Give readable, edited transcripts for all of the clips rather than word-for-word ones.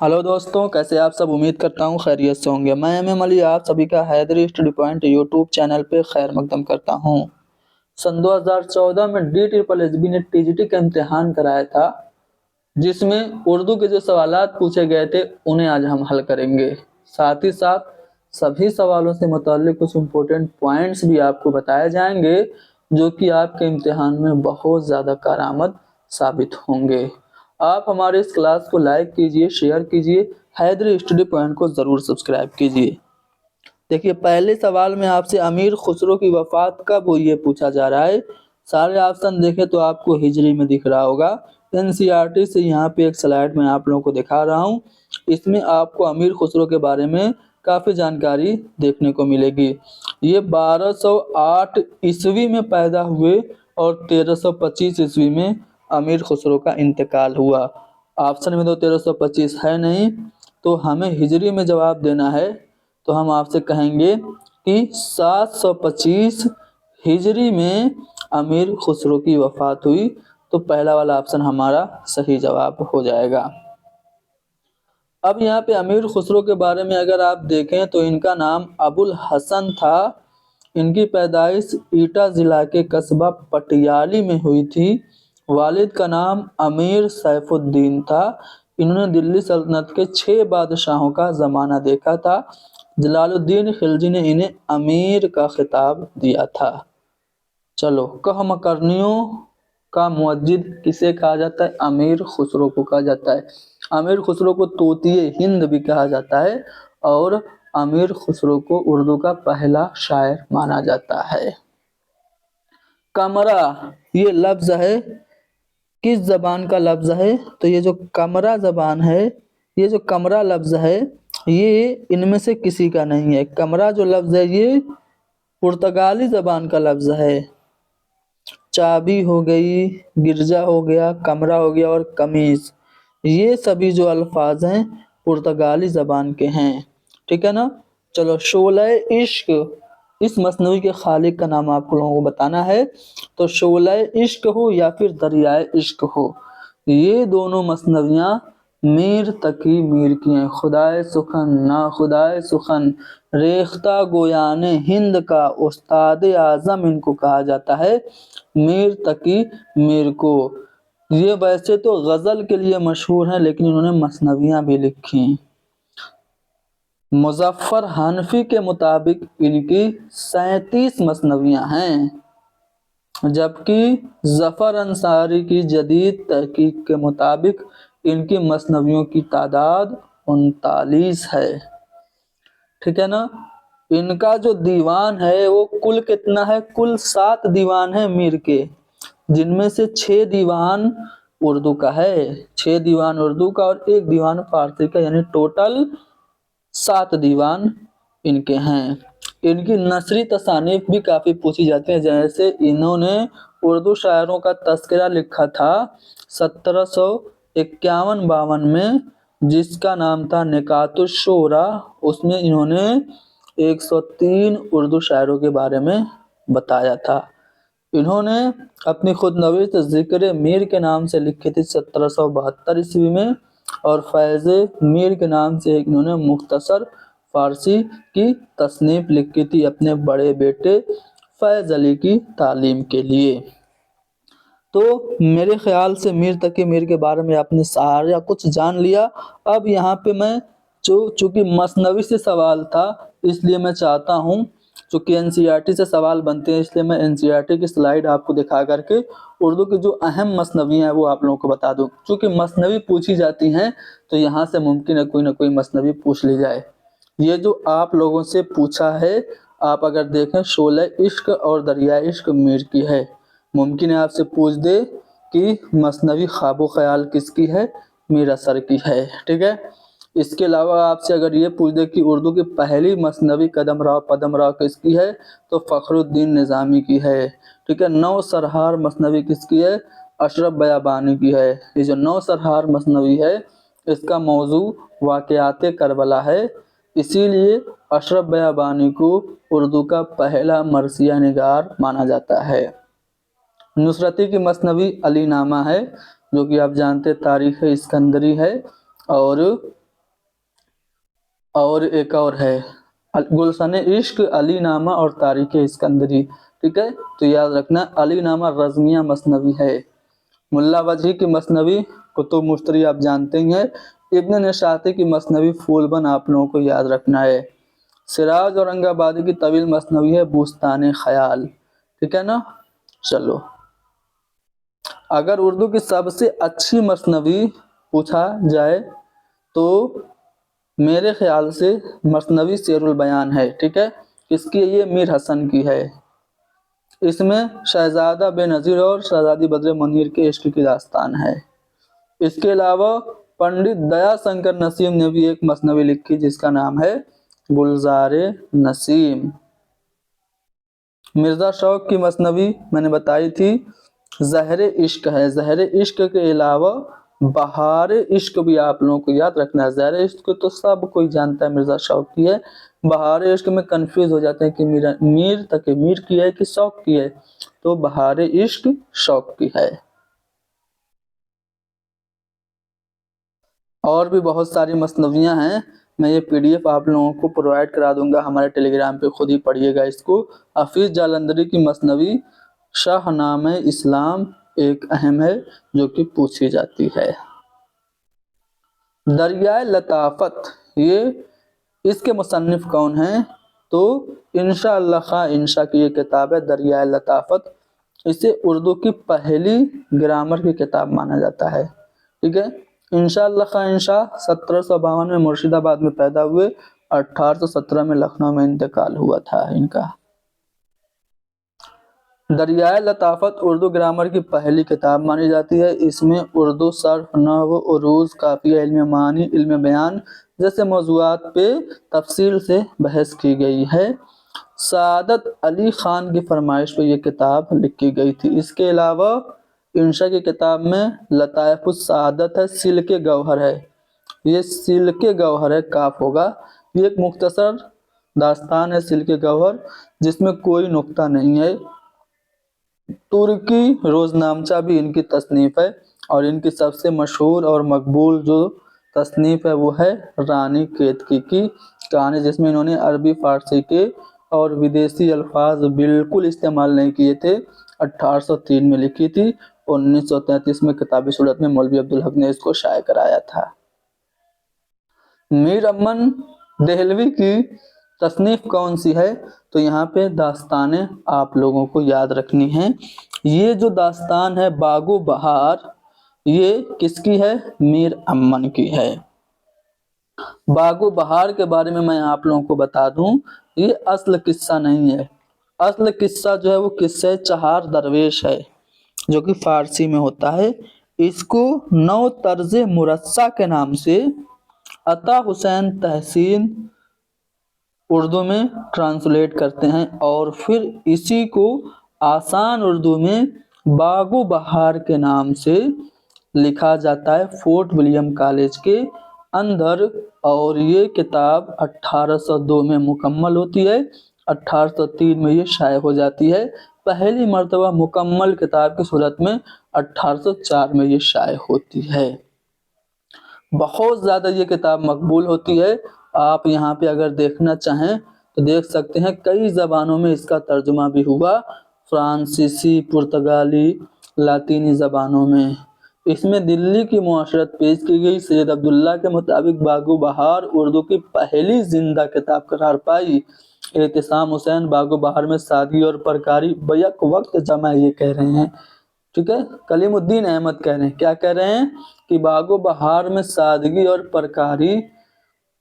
Hello दोस्तों, कैसे आप सब। उम्मीद करता हूँ खैरियत से होंगे। मैं एम अली आप सभी का Haidari study point YouTube channel पे खैर मकदम करता हूँ। सन 2014 में DSSB ने TGT का इम्तिहान कराया था, जिसमें उर्दू के जो सवालात पूछे गए थे उन्हें आज हम हल करेंगे। साथ ही साथ सभी सवालों से मुताल्लिक कुछ इम्पोर्टेंट पॉइंट्स भी आपको बताए जाएंगे, जो कि आपके इम्तिहान में बहुत ज़्यादा कारआमद साबित होंगे। आप हमारे इस क्लास को लाइक कीजिए, शेयर कीजिए, हैदरी स्टडी पॉइंट को ज़रूर सब्सक्राइब कीजिए। देखिए, पहले सवाल में आपसे अमीर खुसरो की वफात कब हुई ये पूछा जा रहा है। सारे ऑप्शन देखें तो आपको हिजरी में दिख रहा होगा। NCERT से यहाँ पे एक स्लाइड में आप लोगों को दिखा रहा हूँ। इसमें आपको अमीर खुसरो के बारे में काफ़ी जानकारी देखने को मिलेगी। ये 1208 ईस्वी में पैदा हुए और 1325 ईस्वी में अमीर खुसरो का इंतकाल हुआ। ऑप्शन में तो 1325 है नहीं, तो हमें हिजरी में जवाब देना है। तो हम आपसे कहेंगे कि 725 हिजरी में अमीर खुसरो की वफात हुई। तो पहला वाला ऑप्शन हमारा सही जवाब हो जाएगा। अब यहाँ पे अमीर खुसरो के बारे में अगर आप देखें तो इनका नाम अबुल हसन था। इनकी पैदाइश ईटा ज़िला के कस्बा पटियाली में हुई थी। वालिद का नाम अमीर सैफुद्दीन था। इन्होंने दिल्ली सल्तनत के 6 बादशाहों का ज़माना देखा था। जलालुद्दीन खिलजी ने इन्हें अमीर का खिताब दिया था। चलो, कहमकरनियों का मुअज्जिद किसे कहा जाता है? अमीर खुसरो को कहा जाता है। अमीर खुसरो को तोतिए हिंद भी कहा जाता है और अमीर खुसरो को उर्दू का पहला शायर माना जाता है। कमरा ये लफ्ज़ है, किस ज़बान का लफ्ज़ है? तो ये जो कमरा ज़बान है, ये जो कमरा लफ्ज़ है, ये इनमें से किसी का नहीं है। कमरा जो लफ्ज़ है ये पुर्तगाली ज़बान का लफ्ज़ है। चाबी हो गई, गिरजा हो गया, कमरा हो गया और कमीज़, ये सभी जो अल्फाज हैं पुर्तगाली ज़बान के हैं। ठीक है ना। चलो, शोले इश्क, इस मसनवी के खालिक का नाम आप लोगों को बताना है। तो शोले इश्क हो या फिर दरियाए इश्क हो, ये दोनों मसनवियाँ मीर तकी मीर की हैं। खुदाए सुखन ना खुदाए सुखन, रेख्ता गोयाने हिंद का उस्ताद आज़म इनको कहा जाता है, मीर तकी मीर को। ये वैसे तो गज़ल के लिए मशहूर हैं, लेकिन इन्होंने मसनवियाँ भी लिखी। मुज़फ़्फ़र हनफी के मुताबिक इनकी 37 मसनवियाँ हैं, जबकि ज़फ़र अंसारी की जदीद तहकीक के मुताबिक इनकी मसनवियों की तादाद 39 है। ठीक है ना। इनका जो दीवान है वो कुल कितना है? कुल 7 दीवान है मीर के, जिनमें से 6 दीवान उर्दू का है, 6 दीवान उर्दू का और 1 दीवान फारसी का, यानी टोटल 7 दीवान इनके हैं। इनकी नसरी तसानीफ भी काफ़ी पूछी जाती हैं। जैसे इन्होंने उर्दू शायरों का तस्करा लिखा था 1751-52 में, जिसका नाम था निकातुश शोरा। उसमें इन्होंने 103 उर्दू शायरों के बारे में बताया था। इन्होंने अपनी खुदनवीस ज़िक्र मीर के नाम से लिखी थी 1772 ईस्वी में, और फैज़ मीर के नाम से एक इन्होंने मुख्तसर फ़ारसी की तसनीफ़ लिखी थी अपने बड़े बेटे फैज़ अली की तालीम के लिए। तो मेरे ख्याल से मीर तकी मीर के बारे में आपने सारा कुछ जान लिया। अब यहाँ पे मैं चूँकि मसनवी से सवाल था, इसलिए मैं चाहता हूँ, चूँकि NCERT से सवाल बनते हैं, इसलिए मैं NCERT की स्लाइड आपको दिखा करके उर्दू की जो अहम मसनवियाँ हैं वो आप लोगों को बता दूँ। चूँकि मसनवी पूछी जाती हैं तो यहाँ से मुमकिन है कोई ना कोई मसनवी पूछ ली जाए। ये जो आप लोगों से पूछा है, आप अगर देखें, शोले इश्क और दरिया इश्क मीर की है। मुमकिन है आपसे पूछ दे कि मसनवी ख्वाबो ख्याल किसकी है? मीर असर की है। ठीक है। इसके अलावा आपसे अगर ये पूछ दे कि उर्दू की पहली मसनवी कदम राव पदम राव किसकी है, तो फ़खरुद्दीन निज़ामी की है। ठीक है। 9 सरहार मसनवी किसकी है? अशरफ बयाबानी की है। ये जो 9 सरहार मसनवी है, इसका मौजू वाक़यात करबला है, इसीलिए अशरफ बयाबानी को उर्दू का पहला मरसिया निगार माना जाता है। नुसरती की मसनवी अली नामा है, जो कि आप जानते तारीख़ इस्कंदरी है, और और एक और है गुलशन इश्क, अली नामा और तारीख इस्कंदरी। ठीक है, तो याद रखना अली नामा रज़मिया मसनवी है। मुल्ला वजही की मसनवी कुतुब मुश्तरी आप जानते ही हैं। इब्न नशाती की मसनवी फूलबन आप लोगों को याद रखना है। सिराज औरंगाबादी की तवील मसनवी है बुस्तान ख्याल। ठीक है ना। चलो, अगर उर्दू की सबसे अच्छी मसनवी पूछा जाए तो मेरे ख्याल से मसनवी शेरुल बयान है। ठीक है, किसकी है ये? मीर हसन की है। इसमें शहजादा बेनज़ीर और शहजादी बद्र मुनीर के इश्क की दास्तान है। इसके अलावा पंडित दया शंकर नसीम ने भी एक मसनवी लिखी जिसका नाम है गुलजारे नसीम। मिर्जा शौक की मसनवी मैंने बताई थी ज़हरे इश्क है। ज़हरे इश्क के अलावा बहारे इश्क भी आप लोगों को याद रखना है। ज़हरे इश्क तो सब कोई जानता है, मिर्जा शौक की है। बहारे इश्क में कंफ्यूज हो जाते हैं कि मीर की है कि शौक की है, तो बहारे इश्क शौक की है। और भी बहुत सारी मसनवियाँ हैं, मैं ये PDF आप लोगों को प्रोवाइड करा दूंगा हमारे टेलीग्राम पे, खुद ही पढ़िएगा इसको। हफीज़ जालंधरी की मसनवी शाहनामे इस्लाम एक अहम है जो कि पूछी जाती है। दरियाए लताफत, ये इसके मुसन्निफ कौन हैं? तो इंशा अल्लाह खां इंशा की ये किताब है दरियाए लताफत। इसे उर्दू की पहली ग्रामर की किताब माना जाता है। ठीक है, इंशा अल्लाह खां इंशा 1752 में मुर्शिदाबाद में पैदा हुए, 1817 में लखनऊ में इंतकाल हुआ था इनका। दरियाए लताफत उर्दू ग्रामर की पहली किताब मानी जाती है। इसमें उर्दू सर्फ, नहव, उरूज, काफिया, इल्म मानी, इल्म बयान जैसे मौज़ूआत पे तफसील से बहस की गई है। सादत अली खान की फरमाइश पे ये किताब लिखी गई थी। इसके अलावा इंशा की किताब में लताइफुस सादत है, सिल्के गौहर है। ये सिल्के गौहर है, काफ होगा। ये एक मुख्तसर दास्तान है सिल्के गौहर, जिसमें कोई नुक्ता नहीं है। तुर्की रोजनामचा भी इनकी तसनीफ है, और इनकी सबसे मशहूर और मकबूल जो तसनीफ है वो है रानी केतकी की कहानी, जिसमें इन्होंने अरबी फारसी के और विदेशी अल्फाज बिल्कुल इस्तेमाल नहीं किए थे। 1803 में लिखी थी, 1933 में किताबी सूरत में मौलवी अब्दुल हक ने इसको शाये कराया था। मीर अमन देहलवी की तसनीफ कौन सी है? तो यहाँ पे दास्तानें आप लोगों को याद रखनी है। ये जो दास्तान है बागो बहार, ये किसकी है? मीर अमन की है। बागो बहार के बारे में मैं आप लोगों को बता दूं, ये असल किस्सा नहीं है। असल किस्सा जो है वो किस्से चहार दरवेश है, जो कि फारसी में होता है। इसको नौ तर्ज मुरस्सा के नाम से अता हुसैन तहसीन उर्दू में ट्रांसलेट करते हैं, और फिर इसी को आसान उर्दू में बागो बहार के नाम से लिखा जाता है फोर्ट विलियम कॉलेज के अंदर। और ये किताब 1802 में मुकम्मल होती है, 1803 में ये शाये हो जाती है। पहली मर्तबा मुकम्मल किताब की सूरत में 1804 में ये शाये होती है। बहुत ज़्यादा ये किताब मकबूल होती है। आप यहाँ पे अगर देखना चाहें तो देख सकते हैं, कई ज़बानों में इसका तर्जुमा भी हुआ, फ्रांसीसी, पुर्तगाली, लातीनी ज़बानों में। इसमें दिल्ली की मुआशरत पेश की गई। सैयद अब्दुल्ला के मुताबिक बागो बहार उर्दू की पहली जिंदा किताब करार पाई। एहतिसाम हुसैन बागो बहार में सादगी और परकारी बैक वक्त जमा ये कह रहे हैं। ठीक है, कलीमुद्दीन अहमद कह रहे हैं, क्या कह रहे हैं कि बागो बहार में सादगी और परकारी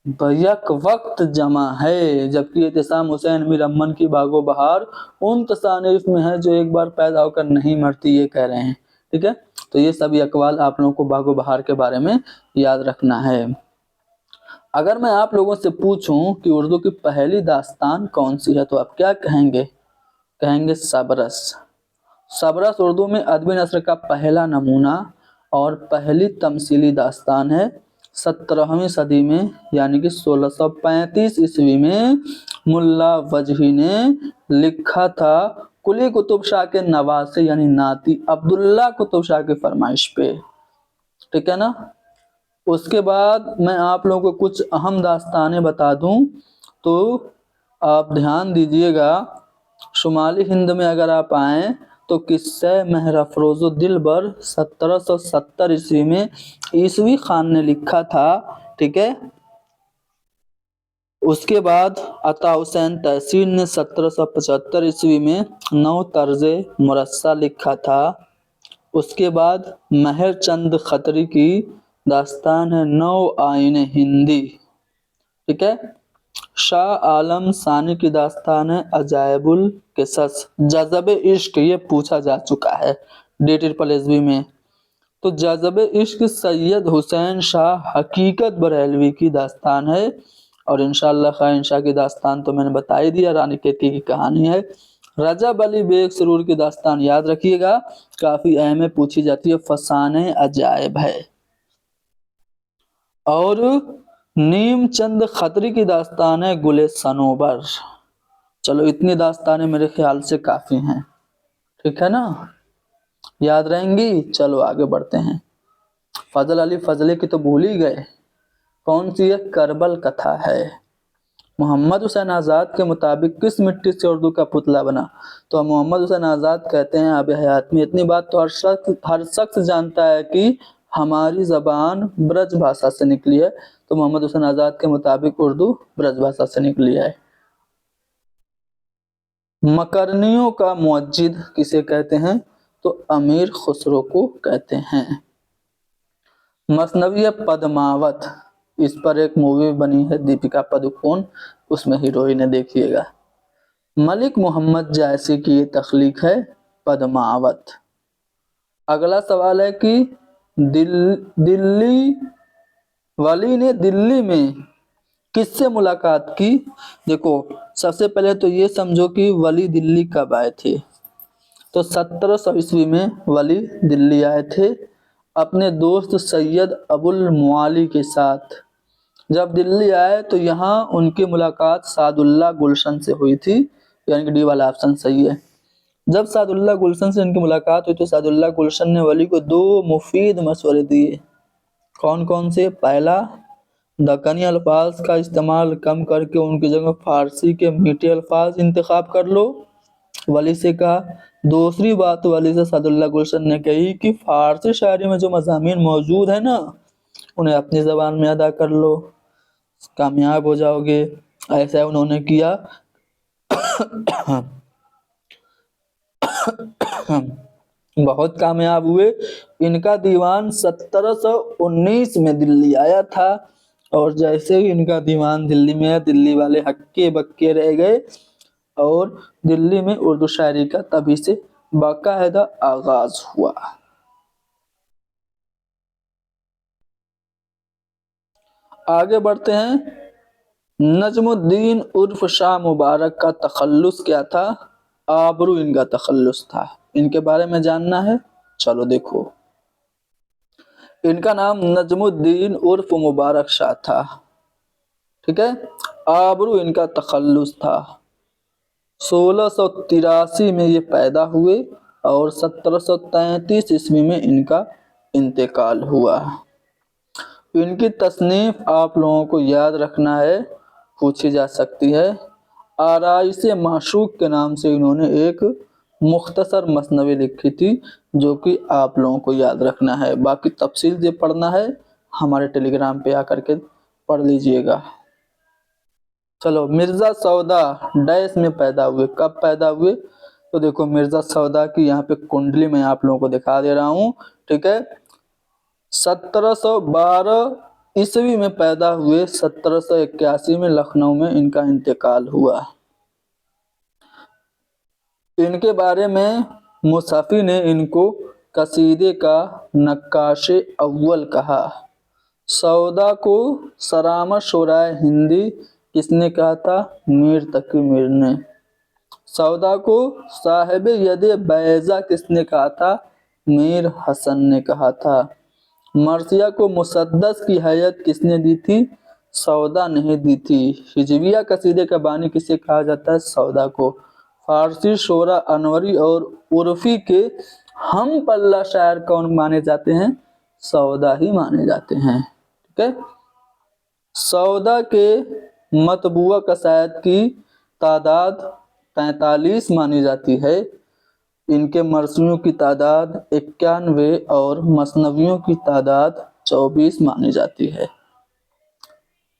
बैक वक्त जमा है, जबकि एहतिसाम हुसैन मीर अमन की बागो बहार उन तसानीफ में है जो एक बार पैदा होकर नहीं मरती, ये कह रहे हैं। ठीक है, तो ये सभी अकवाल आप लोगों को बागो बहार के बारे में याद रखना है। अगर मैं आप लोगों से पूछूं कि उर्दू की पहली दास्तान कौन सी है, तो आप क्या कहेंगे? कहेंगे सबरस। सबरस उर्दू में अदबी नस्र का पहला नमूना और पहली तमसीली दास्तान है। 17वीं सदी में यानी कि 1635 ईस्वी में मुल्ला वजही ने लिखा था कुली कुतुब शाह के नवासे यानी नाती अब्दुल्ला कुतुब शाह की फरमाइश पे। ठीक है ना। اس کے بعد میں آپ لوگوں کو کچھ اہم داستانیں بتا دوں تو آپ دھیان دیجیے گا. شمالی ہند میں اگر آپ آئیں تو قصہ مہر افروز و دلبر 1770 عیسوی میں عیسوی خان نے لکھا تھا. ٹھیک ہے. اس کے بعد عطا حسین تحسین نے 1775 عیسوی میں نو طرز مرصع لکھا تھا. اس کے بعد مہر چند کھتری کی داستان ہے نو آئین ہندی. ٹھیک ہے. شاہ عالم ثانی کی داستان ہے عجائب القصص. جذب عشق یہ پوچھا جا چکا ہے DSSB میں. تو جذب عشق سید حسین شاہ حقیقت بریلوی کی داستان ہے. اور انشاءاللہ خواہ انشاء کی داستان تو میں نے بتا ہی دیا، رانی کیتی کی کہانی ہے. رجب علی بیگ سرور کی داستان یاد رکھیے گا، کافی اہم ہے، پوچھی جاتی ہے، فسانہ عجائب ہے. اور نیم چند کھتری کی داستان ہے گل صنوبر. چلو اتنی داستانیں میرے خیال سے کافی ہیں. ٹھیک ہے نا، یاد رہیں گی. چلو آگے بڑھتے ہیں. فضل علی فضلے کی تو بھول ہی گئے. کون سی یہ کربل کتھا ہے. محمد حسین آزاد کے مطابق کس مٹی سے اردو کا پتلا بنا؟ تو محمد حسین آزاد کہتے ہیں آب حیات میں اتنی بات تو ہر شخص جانتا ہے کہ ہماری زبان برج بھاشا سے نکلی ہے. تو محمد حسین آزاد کے مطابق اردو برج بھاشا سے نکلی ہے. مکرنیوں کا موجد کسے کہتے ہیں؟ تو امیر خسرو کو کہتے ہیں. مثنوی پدماوت، اس پر ایک مووی بنی ہے دیپیکا پڈوکون، اس میں ہیروئن ہے، دیکھیے گا. ملک محمد جائسی کی یہ تخلیق ہے پدماوت. اگلا سوال ہے کہ ولی نے دلی میں کس سے ملاقات کی؟ دیکھو سب سے پہلے تو یہ سمجھو کہ ولی دلی کب آئے تھے. تو 1700 عیسوی میں ولی دلی آئے تھے اپنے دوست سید ابو المعالی کے ساتھ. جب دلی آئے تو یہاں ان کی ملاقات سعد اللہ گلشن سے ہوئی تھی، یعنی کہ ڈی والا آپشن صحیح ہے. جب سعد اللہ گلشن سے ان کی ملاقات ہوئی تو سعد اللہ گلشن نے ولی کو 2 مفید مشورے دیے. کون کون سے؟ پہلا، دکنی الفاظ کا استعمال کم کر کے ان کی جگہ فارسی کے میٹھے الفاظ انتخاب کر لو، ولی سے کہا. دوسری بات ولی سے سعد اللہ گلشن نے کہی کہ فارسی شاعری میں جو مضامین موجود ہیں نا انہیں اپنی زبان میں ادا کر لو، کامیاب ہو جاؤ گے. ایسا انہوں نے کیا. بہت کامیاب ہوئے. ان کا دیوان 1719 میں دلی آیا تھا، اور جیسے ہی ان کا دیوان دلی میں آیا دلی والے ہکے بکے رہ گئے، اور دلی میں اردو شاعری کا تبھی سے باقاعدہ آغاز ہوا. آگے بڑھتے ہیں. نجم الدین عرف شاہ مبارک کا تخلص کیا تھا؟ آبرو ان کا تخلص تھا. ان کے بارے میں جاننا ہے؟ چلو دیکھو. ان کا نام نجم الدین عرف مبارک شاہ تھا. ٹھیک ہے. آبرو ان کا تخلص تھا. 1683 میں یہ پیدا ہوئے اور 1733 عیسوی میں ان کا انتقال ہوا. ان کی تصنیف آپ لوگوں کو یاد رکھنا ہے، پوچھی جا سکتی ہے. آرائش معشوق کے نام سے انہوں نے ایک مختصر مثنوی لکھی تھی جو کہ آپ لوگوں کو یاد رکھنا ہے. باقی تفصیل سے پڑھنا ہے ہمارے ٹیلی گرام پہ آ کر کے پڑھ لیجئے گا. چلو، مرزا سودا ڈیش میں پیدا ہوئے. کب پیدا ہوئے؟ تو دیکھو مرزا سودا کی یہاں پہ کنڈلی میں آپ لوگوں کو دکھا دے رہا ہوں. ٹھیک ہے. 1712 عیسوی میں پیدا ہوئے. 1781 میں لکھنؤ میں ان کا انتقال ہوا. ان کے بارے میں مصحفی نے ان کو قصیدے کا نقاش اول کہا. سودا کو سرآمد شورائے ہندی کس نے کہا تھا؟ میر تقی میر نے. سودا کو صاحب ید بیضا کس نے کہا تھا؟ میر حسن نے کہا تھا. مرثیہ کو مسدس کی حیت کس نے دی تھی؟ سودا نہیں دی تھی. ہجویہ قصیدے کا بانی کسے کہا جاتا ہے؟ سودا کو. فارسی شعرا انوری اور عرفی کے ہم پلہ شاعر کون مانے جاتے ہیں؟ سودا ہی مانے جاتے ہیں. ठीक है। सौदा के मतबूआ कसायद की तादाद 43 मानी जाती है। इनके मरसियों की तादाद 91 और मसनवियों की तादाद 24 मानी जाती है।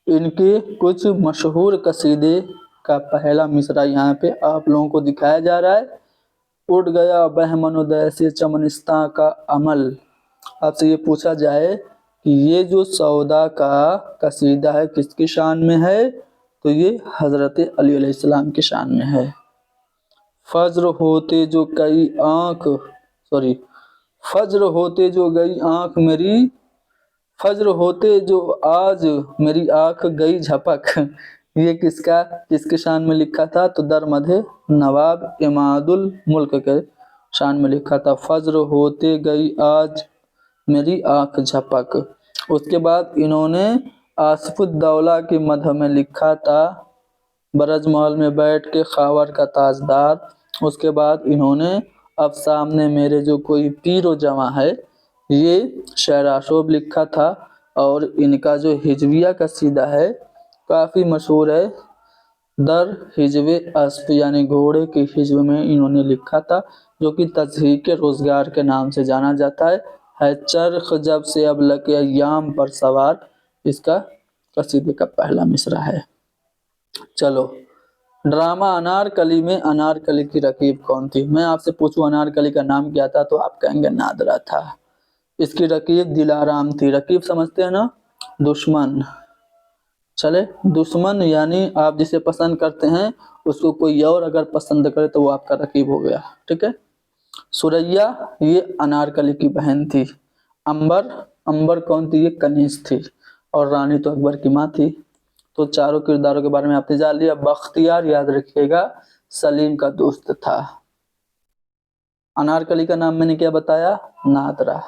इनके कुछ मशहूर कसीदे का पहला मिसरा यहाँ पे आप लोगों को दिखाया जा रहा है। उड़ गया बहमन उदय से चमनिस्तां का अमल। आपसे ये पूछा जाए कि ये जो सौदा का कसीदा है किसकी शान में है, तो ये हजरत अली अलैहिस्सलाम की शान में है। फज्र होते जो कई आंख फज्र होते जो गई आंख मेरी, फज्र होते जो आज मेरी आंख गई झपक। ये किसके शान में लिखा था, तो दरमदे नवाब इमादुल मुल्क के शान में लिखा था, फज्र होते गई आज मेरी आंख झपक। उसके बाद इन्होंने आसिफुद्दौला की मदह में लिखा था, बरज महल में बैठ के खावर का ताजदार। उसके बाद इन्होंने अब सामने मेरे जो कोई पीरो जवां है, ये शेर आशोब लिखा था। और इनका जो हिजविया कसीदा है काफ़ी मशहूर है। दर हिजवे अस्प यानी घोड़े के हिजव में इन्होंने लिखा था, जो कि तज़हीक रोज़गार के नाम से जाना जाता है चरख जब से अब लगे अय्याम पर सवार। इसका कसीदे का पहला मिसरा है। चलो, ड्रामा अनारकली में अनारकली की रकीब कौन थी। मैं आपसे पूछूं अनारकली का नाम क्या था, तो आप कहेंगे नादरा था। इसकी रकीब दिलाराम थी। रकीब समझते हैं ना, दुश्मन। चले, दुश्मन यानी आप जिसे पसंद करते हैं उसको कोई और अगर पसंद करे तो वो आपका रकीब हो गया, ठीक है। सुरैया ये अनारकली की बहन थी। अंबर कौन थी, ये कनीज थी। और रानी तो अकबर की माँ थी। तो चारों किरदारों के बारे में आपने जान लिया। बख्तियार याद रखिएगा सलीम का दोस्त था। अनारकली का नाम मैंने क्या बताया, नादरा।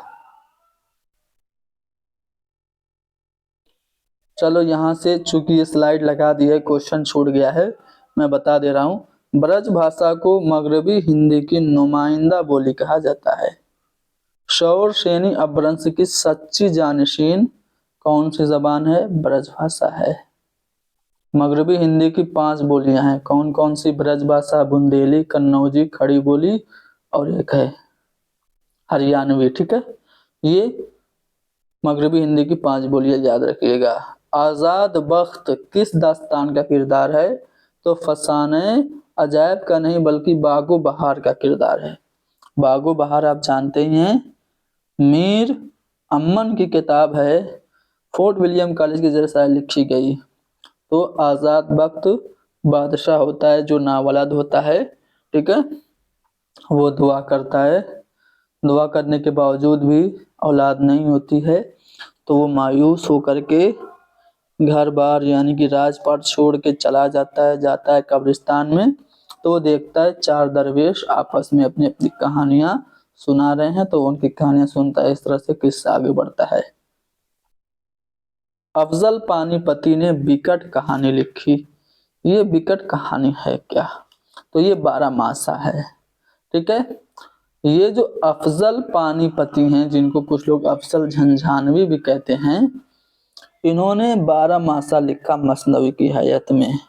चलो, यहाँ से चूंकि ये स्लाइड लगा दी है, क्वेश्चन छूट गया है, मैं बता दे रहा हूँ। ब्रज भाषा को मगरबी हिंदी की नुमाइंदा बोली कहा जाता है। शौर शेनी अपभ्रंश की सच्ची जानशीन कौन सी जबान है, ब्रज भाषा है। मगरबी हिंदी की 5 बोलियां हैं, कौन कौन सी, ब्रज भाषा, बुंदेली, कन्नौजी, खड़ी बोली और एक है हरियाणवी, ठीक है। ये मगरबी हिंदी की 5 बोलियां याद रखिएगा। आजाद बख्त किस दास्तान का किरदार है, तो फसाने अजायब का नहीं बल्कि बागो बहार का किरदार है। बागो बहार आप जानते ही हैं, मीर अमन की किताब है, फोर्ट विलियम कॉलेज की जरिए शायद लिखी गई। तो आजाद बख्त बादशाह होता है जो नावलद होता है, ठीक है। वो दुआ करता है, दुआ करने के बावजूद भी औलाद नहीं होती है, तो वो मायूस होकर के घर बार यानी कि राजपाट छोड़ के चला जाता है कब्रिस्तान में। तो वो देखता है 4 दरवेश आपस में अपनी अपनी कहानियां सुना रहे हैं, तो उनकी कहानियां सुनता है। इस तरह से किस्सा आगे बढ़ता है। अफजल पानीपती ने बिकट कहानी लिखी। ये बिकट कहानी है क्या, तो ये 12 मासा है, ठीक है। ये जो अफजल पानीपती हैं, जिनको कुछ लोग अफजल झंझानवी भी कहते हैं, इन्होंने 12 मासा लिखा मसनवी की हैयत में।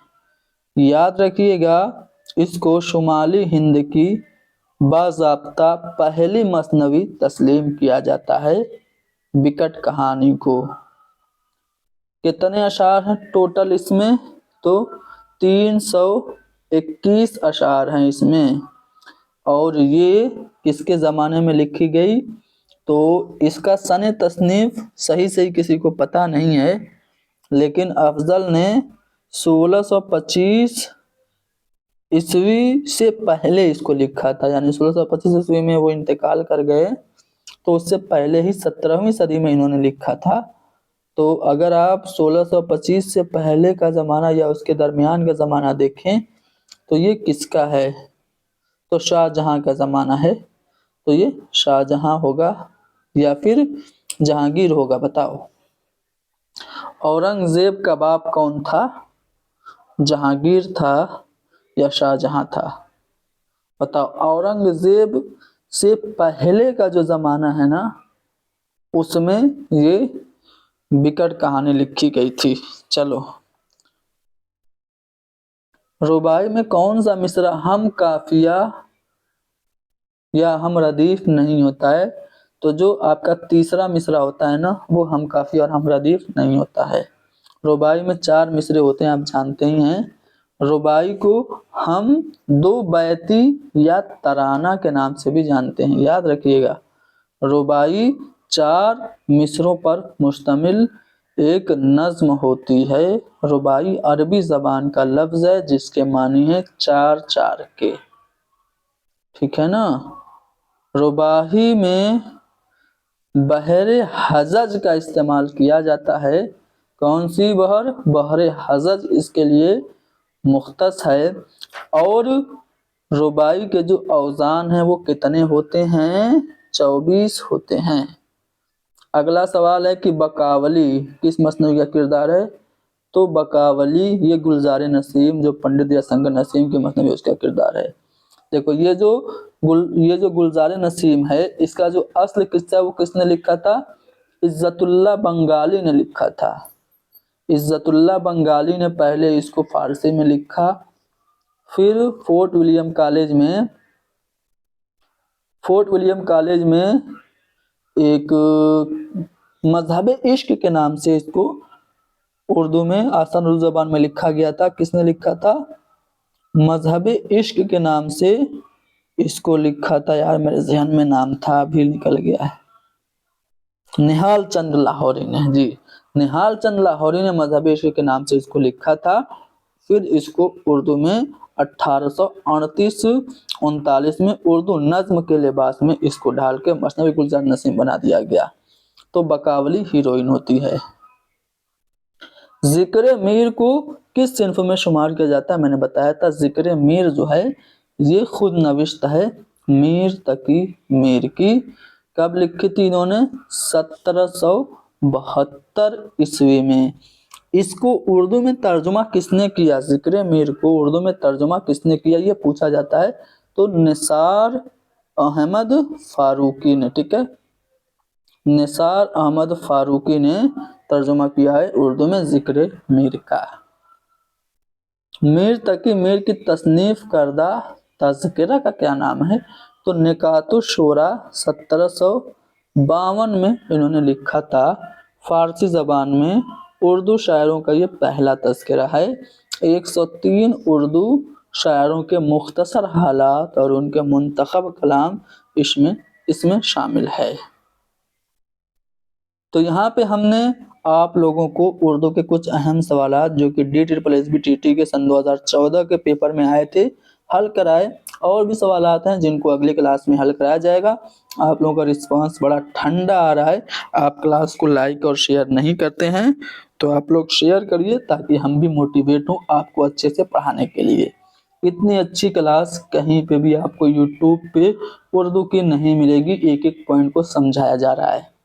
याद रखिएगा, इसको शुमाली हिंद की बाज़ाब्ता पहली मसनवी तस्लीम किया जाता है। बिकट कहानी को कितने अशार हैं टोटल इसमें, तो 321 अशार हैं इसमें। और ये किसके ज़माने में लिखी गई, तो इसका सने तसनीफ सही किसी को पता नहीं है, लेकिन अफजल ने 1625 ईस्वी से पहले इसको लिखा था। यानी 1625 ईस्वी में वो इंतकाल कर गए, तो उससे पहले ही 17वीं सदी में इन्होंने लिखा था। तो अगर आप 1625 से पहले का ज़माना या उसके दरमियान का ज़माना देखें, तो ये किसका है, तो शाहजहां का ज़माना है। तो ये शाहजहां होगा या फिर जहांगीर होगा, बताओ। औरंगजेब का बाप कौन था, जहांगीर था या शाहजहां था, बताओ। औरंगजेब से पहले का जो ज़माना है ना, उसमें ये विकट कहानी लिखी गई थी। चलो, रुबाई में कौन सा मिसरा हम काफिया या हम रदीफ नहीं होता है? तो जो आपका तीसरा मिसरा होता है ना, वो हम काफी और हम रदीफ नहीं होता है। रुबाई में 4 मिसरे होते हैं, आप जानते ही हैं। रुबाई को हम 2 बैती या तराना के नाम से भी जानते हैं, याद रखिएगा। रुबाई 4 मिसरों पर मुश्तमिल एक नज्म होती है। रुबाई अरबी जबान का लफ्ज है जिसके मानी है 4 4 के, ठीक है ना। रुबाही में बहरे हजज का इस्तेमाल किया जाता है। कौन सी बहर? बहरे हजज इसके लिए मुख्तस है। और रुबाई के जो औजान हैं वो कितने होते हैं? 24 होते हैं। अगला सवाल है कि बकावली किस मसनवी का किरदार है? तो बकावली ये गुलजार नसीम, जो पंडित या संगर नसीम की मसनवी, उसका किरदार है। देखो, ये जो गुलजार नसीम है, इसका जो असल किस्सा है वो किसने लिखा था? इज्जतुल्लाह बंगाली ने लिखा था। इज्जतुल्लाह बंगाली ने पहले इसको फारसी में लिखा, फिर फोर्ट विलियम कॉलेज में एक मजहब इश्क के नाम से इसको उर्दू में आसान उर्दू ज़बान में लिखा गया था। किसने लिखा था? मजहब इश्क के नाम से इसको लिखा था। यार मेरे ज़हन में नाम था, अभी निकल गया है। निहाल चंद लाहौरी ने, जी, निहाल चंद लाहौरी ने मजहब इश्क के नाम से इसको लिखा था। फिर इसको उर्दू में 1838-39 में उर्दू नज्म के लिबास में इसको ढाल के मसनवी गुलजार नसीम बना दिया गया। तो बकावली हीरोइन होती है। जिक्र मीर को किस सिन्फ में शुमार किया जाता है? मैंने बताया था, जिक्र मीर जो है ये खुद नविश्त है। मीर तकी मीर की कब लिखी थी इन्होंने? 1772 ईस्वी में। इसको उर्दू में तर्जुमा किसने किया? जिक्र मीर को उर्दू में तर्जुमा किसने किया, ये पूछा जाता है। तो निसार अहमद फारूकी ने, ठीक है, निसार अहमद फारूकी ने तर्जुमा किया है उर्दू में जिक्र मीर का। मीर तकी मीर की तसनीफ करदा तज़किरा का क्या नाम है? तो निकातुश शोरा 1752 में इन्होंने लिखा था। फारसी ज़बान में उर्दू शायरों का ये पहला तज़किरा है। 103 उर्दू शायरों के मुख्तसर हालात और उनके मुंतखब कलाम इसमें शामिल है। तो यहाँ पे हमने आप लोगों को उर्दू के कुछ अहम सवालात जो कि DSSB-TT के सन 2014 के पेपर में आए थे, हल कराए। और भी सवालात हैं जिनको अगली क्लास में हल कराया जाएगा। आप लोगों का रिस्पांस बड़ा ठंडा आ रहा है, आप क्लास को लाइक और शेयर नहीं करते हैं, तो आप लोग शेयर करिए ताकि हम भी मोटिवेट हों आपको अच्छे से पढ़ाने के लिए। इतनी अच्छी क्लास कहीं पे भी आपको यूट्यूब पे उर्दू की नहीं मिलेगी, एक एक पॉइंट को समझाया जा रहा है।